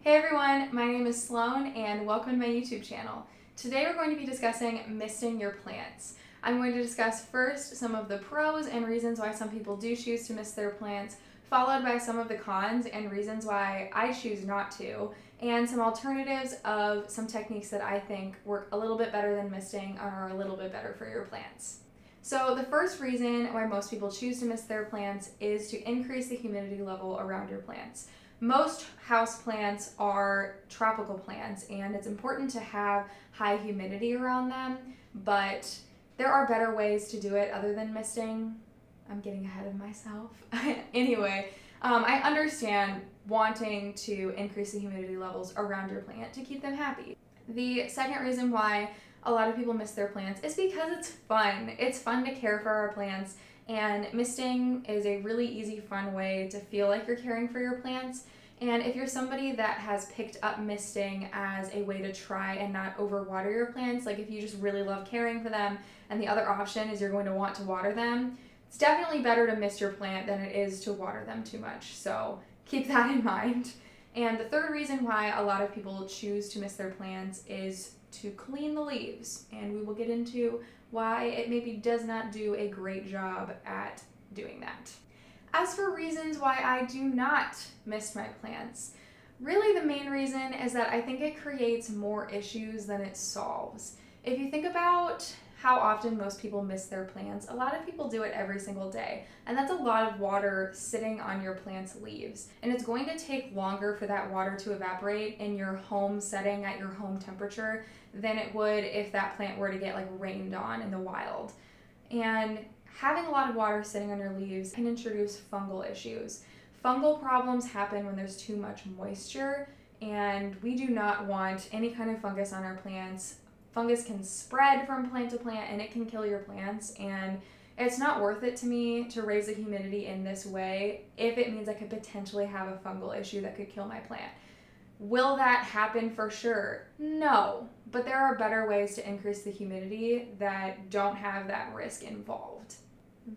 Hey everyone, my name is Sloan and welcome to my YouTube channel. Today we're going to be discussing misting your plants. I'm going to discuss first some of the pros and reasons why some people do choose to mist their plants, followed by some of the cons and reasons why I choose not to, and some alternatives of some techniques that I think work a little bit better than misting and are a little bit better for your plants. So the first reason why most people choose to mist their plants is to increase the humidity level around your plants. Most houseplants are tropical plants, and it's important to have high humidity around them, but there are better ways to do it other than misting. I'm getting ahead of myself. Anyway, I understand wanting to increase the humidity levels around your plant to keep them happy. The second reason why a lot of people mist their plants is because it's fun. It's fun to care for our plants. And misting is a really easy, fun way to feel like you're caring for your plants. And if you're somebody that has picked up misting as a way to try and not overwater your plants, like if you just really love caring for them and the other option is you're going to want to water them, it's definitely better to mist your plant than it is to water them too much. So keep that in mind. And the third reason why a lot of people choose to mist their plants is to clean the leaves. And we will get into why it maybe does not do a great job at doing that. As for reasons why I do not mist my plants, really the main reason is that I think it creates more issues than it solves. If you think about how often most people mist their plants, a lot of people do it every single day, and that's a lot of water sitting on your plant's leaves. And it's going to take longer for that water to evaporate in your home setting at your home temperature than it would if that plant were to get rained on in the wild. And having a lot of water sitting on your leaves can introduce fungal issues. Fungal problems happen when there's too much moisture, and we do not want any kind of fungus on our plants. Fungus can spread from plant to plant and it can kill your plants, and it's not worth it to me to raise the humidity in this way if it means I could potentially have a fungal issue that could kill my plant. Will that happen for sure? No, but there are better ways to increase the humidity that don't have that risk involved.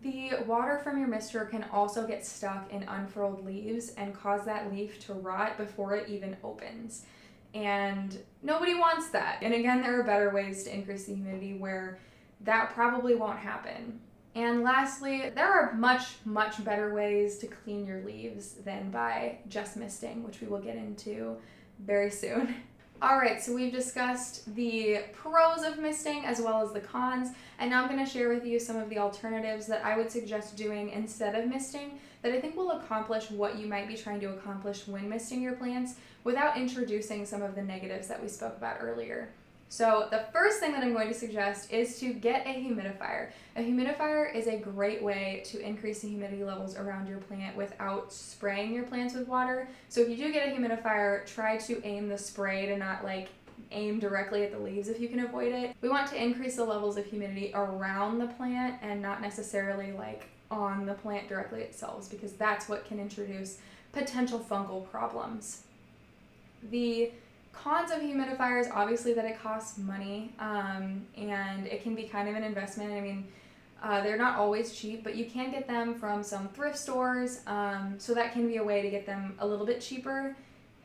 The water from your mister can also get stuck in unfurled leaves and cause that leaf to rot before it even opens. And nobody wants that. And again, there are better ways to increase the humidity where that probably won't happen. And lastly, there are much, much better ways to clean your leaves than by just misting, which we will get into very soon. All right, so we've discussed the pros of misting as well as the cons, and now I'm going to share with you some of the alternatives that I would suggest doing instead of misting that I think will accomplish what you might be trying to accomplish when misting your plants without introducing some of the negatives that we spoke about earlier. So the first thing that I'm going to suggest is to get a humidifier. A humidifier is a great way to increase the humidity levels around your plant without spraying your plants with water. So if you do get a humidifier, try to aim the spray to not aim directly at the leaves if you can avoid it. We want to increase the levels of humidity around the plant and not necessarily on the plant directly itself, because that's what can introduce potential fungal problems. The cons of humidifiers, obviously, that it costs money, and it can be kind of an investment. I mean, they're not always cheap, but you can get them from some thrift stores, so that can be a way to get them a little bit cheaper.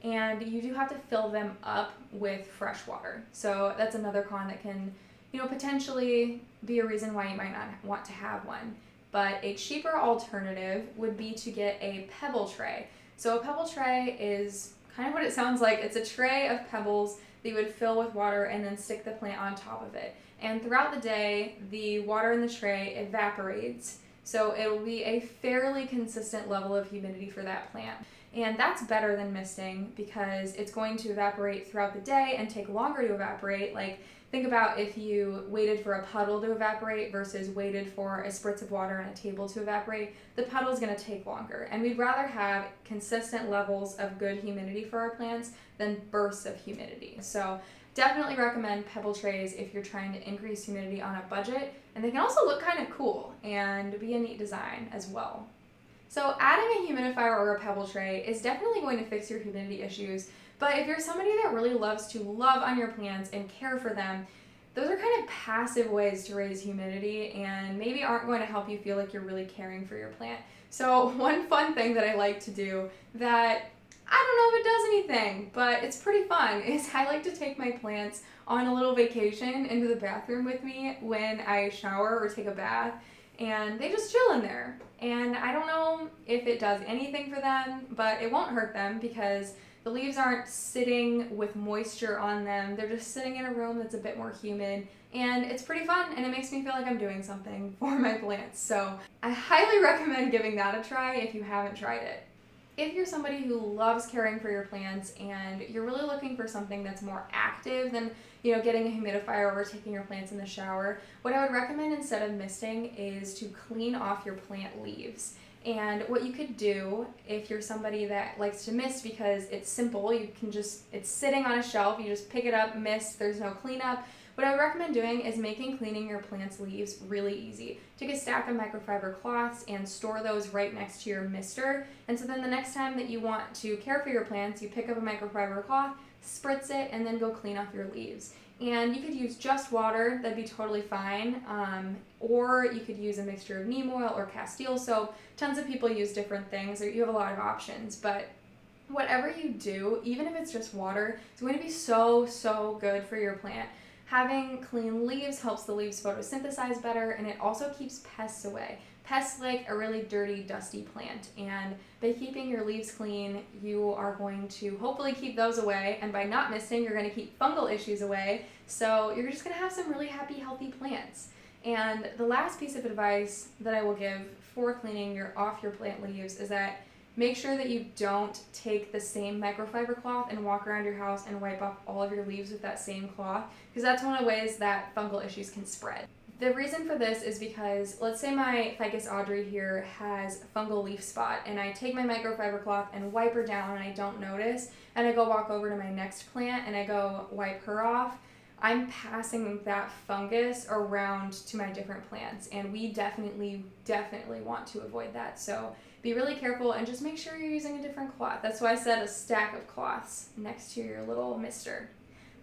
And you do have to fill them up with fresh water. So that's another con that can, potentially be a reason why you might not want to have one. But a cheaper alternative would be to get a pebble tray. So a pebble tray is kind of what it sounds like. It's a tray of pebbles that you would fill with water and then stick the plant on top of it. And throughout the day, the water in the tray evaporates. So it will be a fairly consistent level of humidity for that plant. And that's better than misting because it's going to evaporate throughout the day and take longer to evaporate. Think about if you waited for a puddle to evaporate versus waited for a spritz of water on a table to evaporate. The puddle is going to take longer. And we'd rather have consistent levels of good humidity for our plants than bursts of humidity. So definitely recommend pebble trays if you're trying to increase humidity on a budget. And they can also look kind of cool and be a neat design as well. So adding a humidifier or a pebble tray is definitely going to fix your humidity issues. But if you're somebody that really loves to love on your plants and care for them, those are kind of passive ways to raise humidity and maybe aren't going to help you feel like you're really caring for your plant. So one fun thing that I like to do that I don't know if it does anything, but it's pretty fun, is I like to take my plants on a little vacation into the bathroom with me when I shower or take a bath, and they just chill in there. And I don't know if it does anything for them, but it won't hurt them because the leaves aren't sitting with moisture on them. They're just sitting in a room that's a bit more humid, and it's pretty fun, and it makes me feel like I'm doing something for my plants. So I highly recommend giving that a try if you haven't tried it. If you're somebody who loves caring for your plants and you're really looking for something that's more active than, getting a humidifier or taking your plants in the shower, what I would recommend instead of misting is to clean off your plant leaves. And what you could do if you're somebody that likes to mist because it's simple, it's sitting on a shelf, you just pick it up, mist, there's no cleanup. What I would recommend doing is making cleaning your plant's leaves really easy. Take a stack of microfiber cloths and store those right next to your mister. And so then the next time that you want to care for your plants, you pick up a microfiber cloth, spritz it, and then go clean off your leaves. And you could use just water, that'd be totally fine. Or you could use a mixture of neem oil or Castile soap. Tons of people use different things, you have a lot of options. But whatever you do, even if it's just water, it's going to be so, so good for your plant. Having clean leaves helps the leaves photosynthesize better, and it also keeps pests away. Pests like a really dirty, dusty plant, and by keeping your leaves clean, you are going to hopefully keep those away, and by not misting, you're going to keep fungal issues away, so you're just going to have some really happy, healthy plants. And the last piece of advice that I will give for cleaning off your plant leaves is that make sure that you don't take the same microfiber cloth and walk around your house and wipe off all of your leaves with that same cloth, because that's one of the ways that fungal issues can spread. The reason for this is because, let's say my Ficus Audrey here has a fungal leaf spot, and I take my microfiber cloth and wipe her down and I don't notice, and I go walk over to my next plant and I go wipe her off. I'm passing that fungus around to my different plants, and we definitely want to avoid that. So be really careful and just make sure you're using a different cloth. That's why I said a stack of cloths next to your little mister.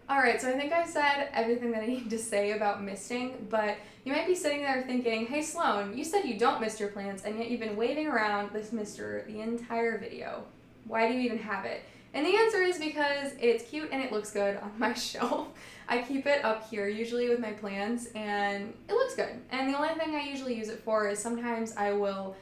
Alright, so I think I said everything that I need to say about misting, but you might be sitting there thinking, hey Sloan, you said you don't mist your plants, and yet you've been waving around this mister the entire video. Why do you even have it? And the answer is because it's cute and it looks good on my shelf. I keep it up here usually with my plants, and it looks good. And the only thing I usually use it for is sometimes I will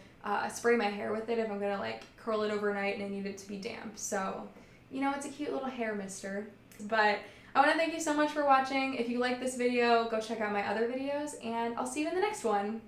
spray my hair with it if I'm going to curl it overnight and I need it to be damp. So, it's a cute little hair mister. But I want to thank you so much for watching. If you like this video, go check out my other videos, and I'll see you in the next one.